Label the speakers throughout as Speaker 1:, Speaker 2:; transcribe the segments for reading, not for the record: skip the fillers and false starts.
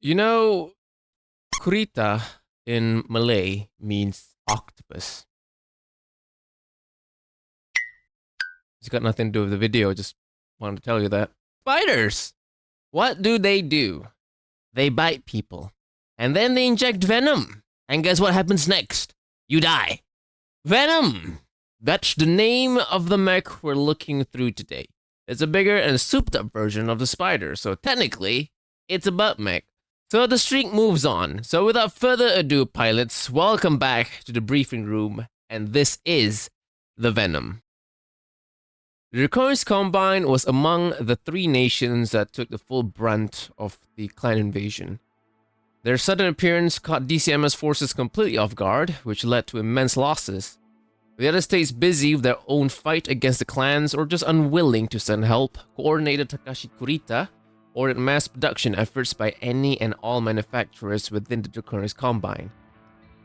Speaker 1: You know, kurita in Malay means octopus. It's got nothing to do with the video, just wanted to tell you that. Spiders! What do? They bite people. And then they inject venom. And guess what happens next? You die. Venom! That's the name of the mech we're looking through today. It's a bigger and souped up version of the spider, so technically, it's a butt mech. So the streak moves on. So without further ado, pilots, welcome back to the briefing room, and this is the Venom. The Yuckier Combine was among the 3 nations that took the full brunt of the clan invasion. Their sudden appearance caught DCMS forces completely off guard, which led to immense losses. The other states busy with their own fight against the clans or just unwilling to send help, coordinated Takashi Kurita ordered mass production efforts by any and all manufacturers within the Yuckier Combine.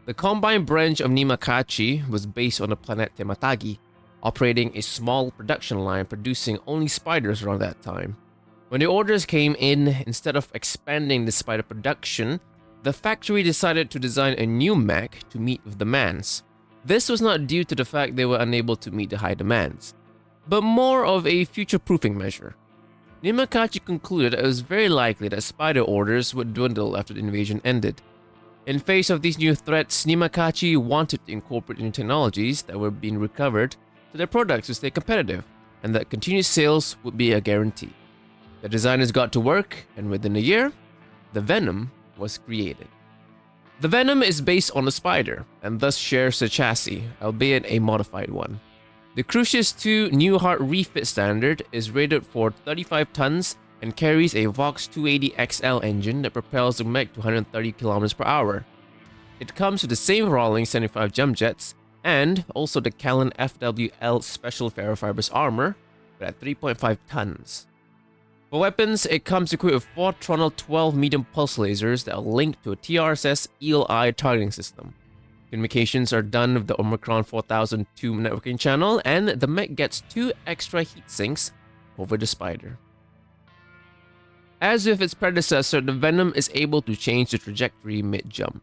Speaker 1: The Combine branch of Nimakachi was based on the planet Tematagi, operating a small production line producing only spiders around that time. When the orders came in, instead of expanding the spider production, the factory decided to design a new mech to meet with demands. This was not due to the fact they were unable to meet the high demands, but more of a future-proofing measure. Nimakachi concluded it was very likely that spider orders would dwindle after the invasion ended. In face of these new threats, Nimakachi wanted to incorporate new technologies that were being recovered to their products to stay competitive, and that continuous sales would be a guarantee. The designers got to work, and within a year, the Venom was created. The Venom is based on a spider, and thus shares a chassis, albeit a modified one. The Crucius 2 New Heart refit standard is rated for 35 tons and carries a Vox 280 XL engine that propels the mech to 130 km per hour. It comes with the same Rawlings 75 jump jets, and also the Callan FWL Special Ferrofibers armor, but at 3.5 tons. For weapons, it comes equipped with 4 Tronal 12 medium pulse lasers that are linked to a TRSS Eagle Eye targeting system. Communications are done with the Omicron 4002 networking channel, and the mech gets 2 extra heat sinks over the spider. As with its predecessor, the Venom is able to change the trajectory mid-jump.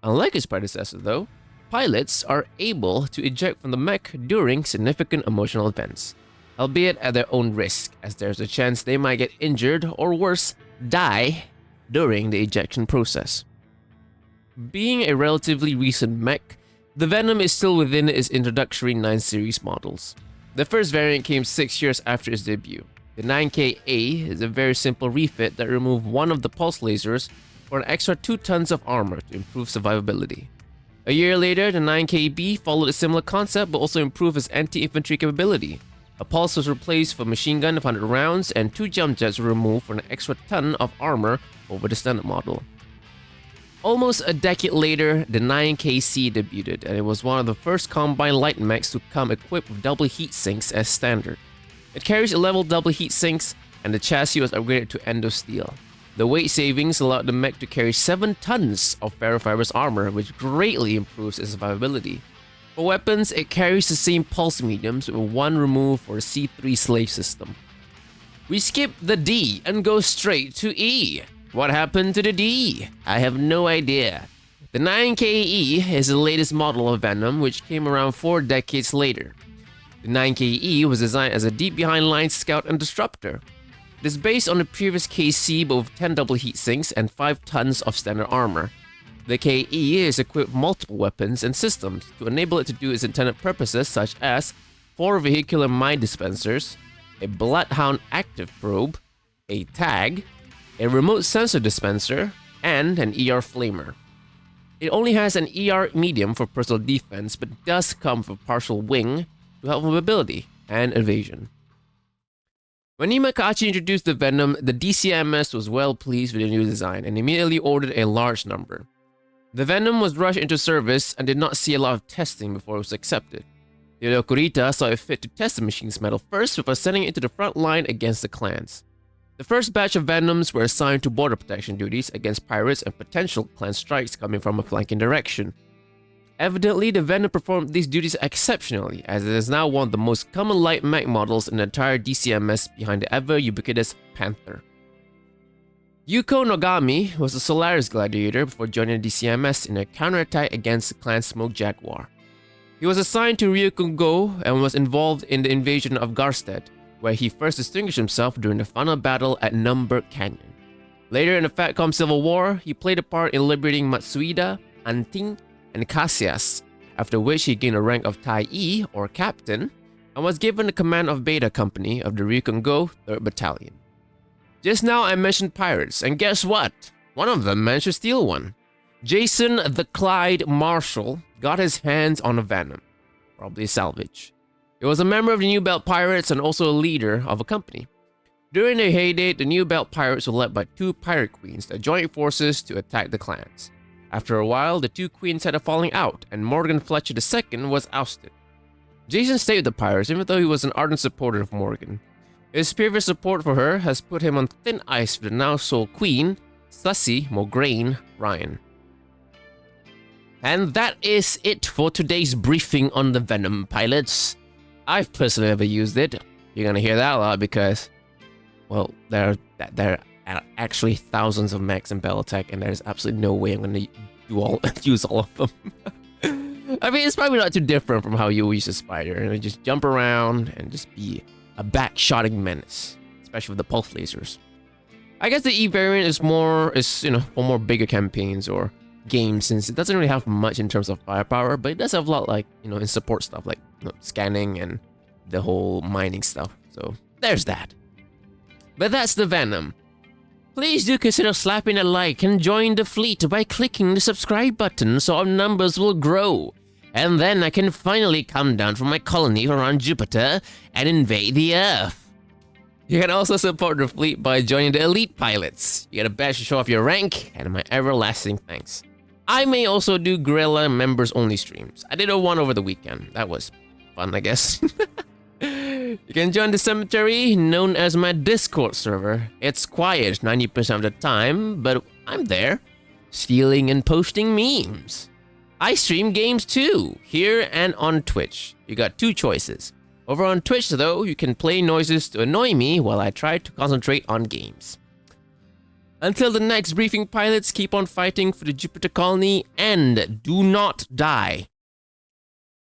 Speaker 1: Unlike its predecessor though, pilots are able to eject from the mech during significant emotional events, albeit at their own risk, as there's a chance they might get injured or worse, die during the ejection process. Being a relatively recent mech, the Venom is still within its introductory 9 series models. The first variant came 6 years after its debut. The 9K-A is a very simple refit that removed one of the pulse lasers for an extra 2 tons of armor to improve survivability. A year later, the 9K-B followed a similar concept but also improved its anti-infantry capability. A pulse was replaced for a machine gun of 100 rounds, and 2 jump jets were removed for an extra ton of armor over the standard model. Almost a decade later, the 9KC debuted, and it was one of the first Combine light mechs to come equipped with double heat sinks as standard. It carries 11 double heat sinks, and the chassis was upgraded to endo steel. The weight savings allowed the mech to carry 7 tons of ferrofibers armor, which greatly improves its survivability. For weapons, it carries the same pulse mediums with 1 removed for the C3 slave system. We skip the D and go straight to E. What happened to the D? I have no idea. The 9KE is the latest model of Venom, which came around 4 decades later. The 9KE was designed as a deep behind lines scout and disruptor. It is based on the previous KC but with 10 double heat sinks and 5 tons of standard armor. The KE is equipped with multiple weapons and systems to enable it to do its intended purposes, such as 4 vehicular mine dispensers, a Bloodhound active probe, a tag, a remote sensor dispenser, and an ER flamer. It only has an ER medium for personal defense, but does come with a partial wing to help with mobility and evasion. When Nimakachi introduced the Venom, the DCMS was well pleased with the new design and immediately ordered a large number. The Venom was rushed into service and did not see a lot of testing before it was accepted. Theodore Kurita saw it fit to test the machine's metal first before sending it to the front line against the clans. The first batch of Venoms were assigned to border protection duties against pirates and potential clan strikes coming from a flanking direction. Evidently, the Venom performed these duties exceptionally, as it is now one of the most common light mech models in the entire DCMS behind the ever ubiquitous Panther. Yuko Nogami was a Solaris gladiator before joining the DCMS in a counterattack against the clan Smoke Jaguar. He was assigned to Ryukun-go and was involved in the invasion of Garstead, where he first distinguished himself during the final battle at Numbert Canyon. Later in the Fatcom Civil War, he played a part in liberating Matsuida, Anting, and Cassius, after which he gained a rank of Tai-E, or Captain, and was given the command of Beta Company of the Ryukun-go 3rd Battalion. Just now I mentioned pirates, and guess what? One of them managed to steal one. Jason the Clyde Marshall got his hands on a Venom, probably a salvage. He was a member of the New Belt Pirates and also a leader of a company. During their heyday, the New Belt Pirates were led by 2 pirate queens that joined forces to attack the clans. After a while, the 2 queens had a falling out, and Morgan Fletcher II was ousted. Jason stayed with the pirates even though he was an ardent supporter of Morgan. His previous support for her has put him on thin ice with the now sole queen, Sussy Mograine Ryan. And that is it for today's briefing on the Venom pilots. I've personally never used it. You're gonna hear that a lot because, well, there are actually thousands of mechs in Battletech, and there's absolutely no way I'm gonna use all of them. I mean, it's probably not too different from how you use a spider, and just jump around and just be a back-shotting menace, especially with the pulse lasers. I guess the E variant is for more bigger campaigns or games, since it doesn't really have much in terms of firepower, but it does have a lot, like, in support stuff like scanning and the whole mining stuff. So there's that. But that's the Venom. Please do consider slapping a like and join the fleet by clicking the subscribe button so our numbers will grow. And then I can finally come down from my colony around Jupiter and invade the Earth. You can also support the fleet by joining the elite pilots. You get a badge to show off your rank, and my everlasting thanks. I may also do Guerrilla members only streams. I did one over the weekend. That was fun, I guess. You can join the cemetery, known as my Discord server. It's quiet 90% of the time, but I'm there, stealing and posting memes. I stream games too, here and on Twitch. You got 2 choices. Over on Twitch though, you can play noises to annoy me while I try to concentrate on games. Until the next briefing, pilots, keep on fighting for the Jupiter colony and do not die.